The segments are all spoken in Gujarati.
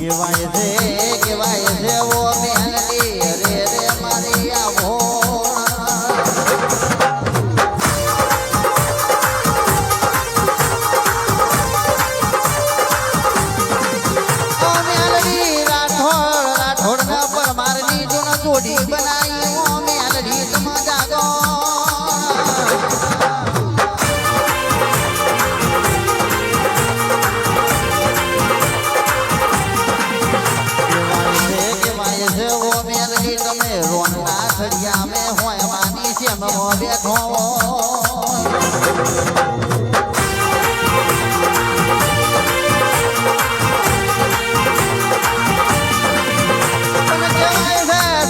કેવાય છે ઓ મેલડી રે રે મારી આવો ઓ મેલડી રાઠોડ ના પરમારની જૂન જોડી બનાવી ઓ મેલડી તમ જાગો खड़िया में होए मानी से मो बैठो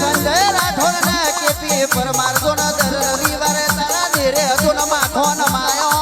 संजय राठौर ने के पी पर मार दो न दर रविवार तारा धीरे तो न माथो न मायो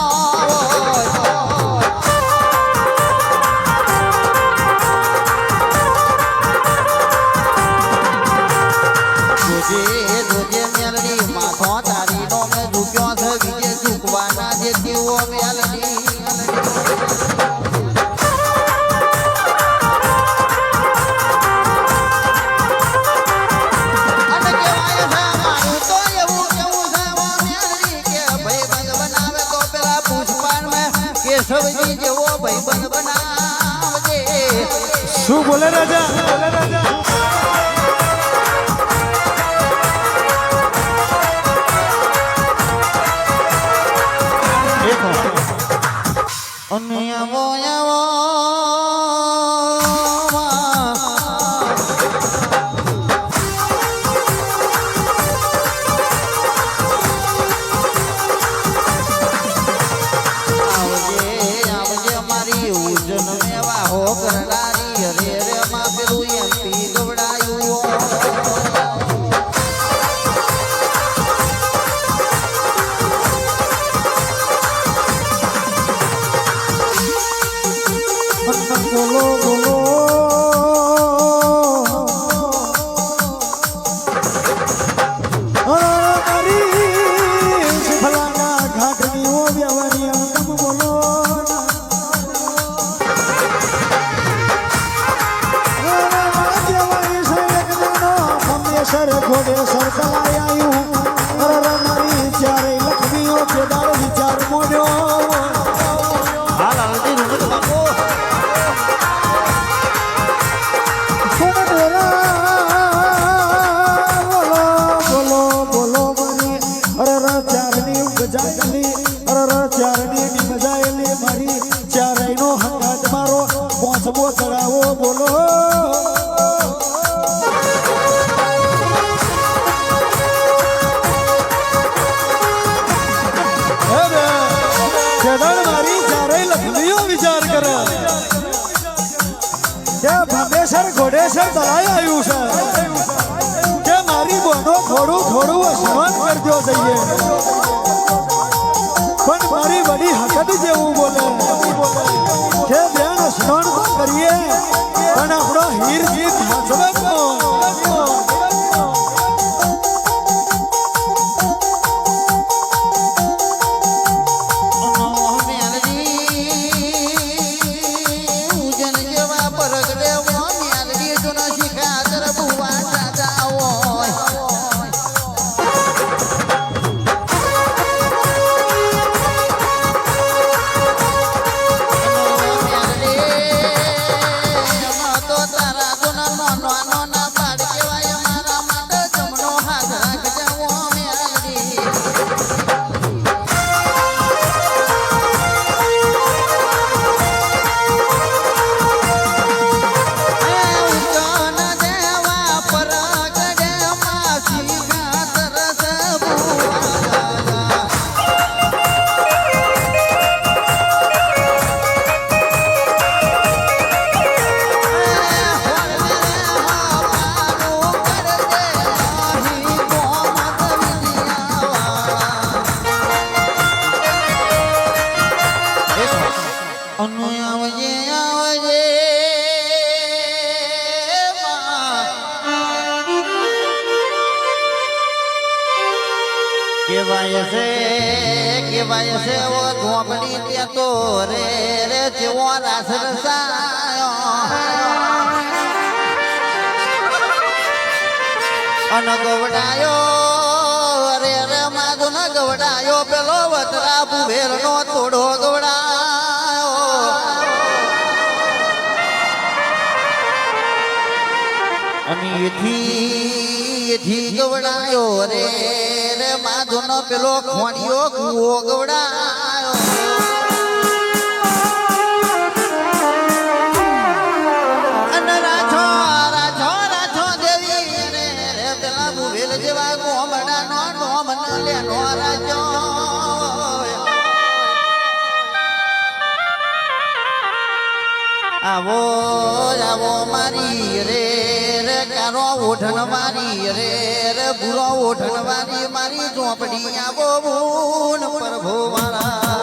શું બોલે રાજા घोड़े सर चलाया मारी चारे लक्ष्मियों के दार विचार मोड़ो बोलो बोलो मनी अरे चारनी बजायली अरे चारनी बजायली मारी चारे नो हंगात मारो पहुंचबो चढ़ावो बोलो मारी चारे लक्ष्मियों विचार कर भमेश्वर घोड़ेश्वर दलाई आयु के मारी बोनो थोड़ू थोड़ू स्नान कर दो जाइए पण मारी बड़ी हकत जेवू बोले के बेन स्नान तो करिए पण अपनो हीर जीत हसबे કેવાય છે ઓ ધોપડી તે તો રે રે જેવો રાસ રસાયો અન ગવડાયો અરે અરે માધુ ન ગવડાયો પેલો વતરા ભુવેર નો થોડો ગવડાયો અને એથી ગવડાયો રે રે માધુ નો પેલો ખોણિયો કુવો ગવડાયો અને રાછો રાછો રાછો દેવી રે રે પેલા ભુવેલ જેવા ગોમડાનો નોમ ન લેનો રાજો આવો આવો મારી રે રે કારો ઓઢણ મારી રે રે ભૂરો ઓઢણ મારી મારી ચોપડી આવો ભૂન પ્રભુ મારા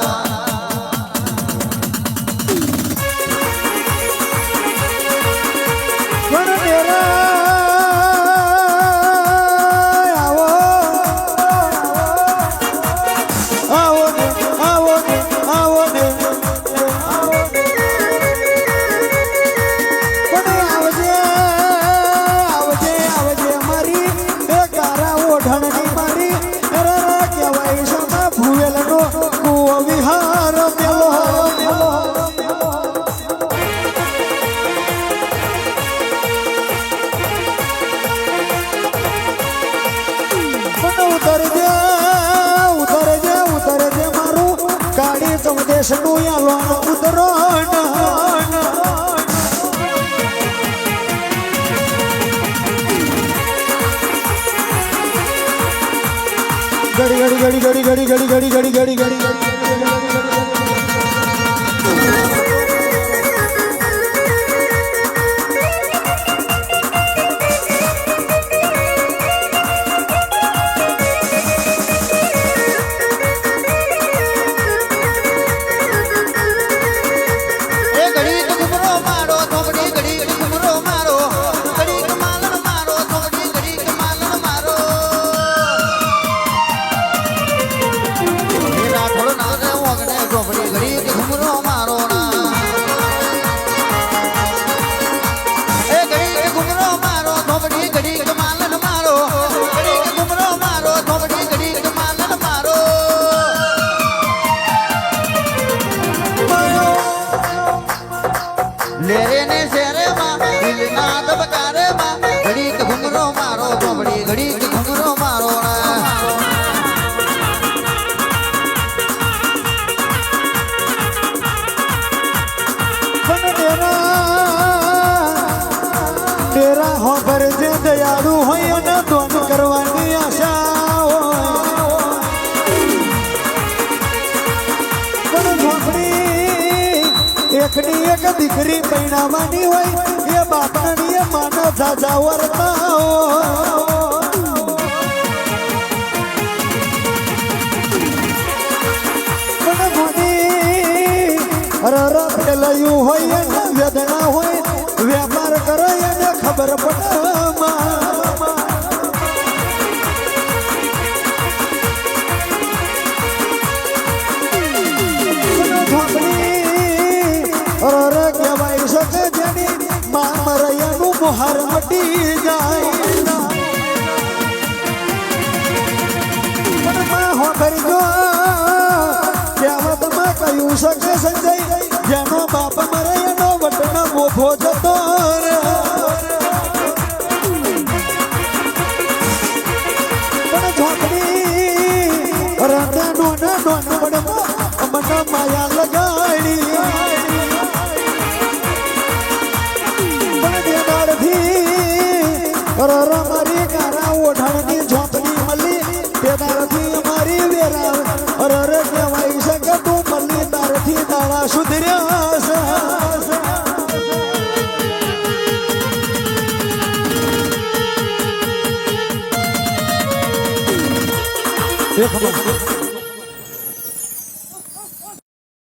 દેશનું યાલો ઉતરણ ઘડી ઘડી ઘડી ઘડી ઘડી ઘડી ઘડી ઘડી ઘડી દયાળુ હોય અને દોન કરવાની આશા પણ ઝોપડી એકની એક દીકરી પૈણાવાની હોય એ બાપની એ માનો જાજા વર્તા પણ મોની રર ફેલાયું હોય અને વેદના હોય વેપાર કરો એને ખબર પડે કહેવાય શકે જેની માં મરૈયાનું બહાર મટી જાય પણ માં હોભરી જો કહેવતમાં કહ્યું શકે સંજય જેનો બાપ મરે એનો વટનો મોભો જતો પણ ઝોપડી રતનો ને નોન મને માયા લગાડી મારી કારા ઓઢાણની ઝોપડી મળી તે તારથી અમારી વેરા અરર કહેવાય શકે તું મળી તારથી તારા સુધર્યા છે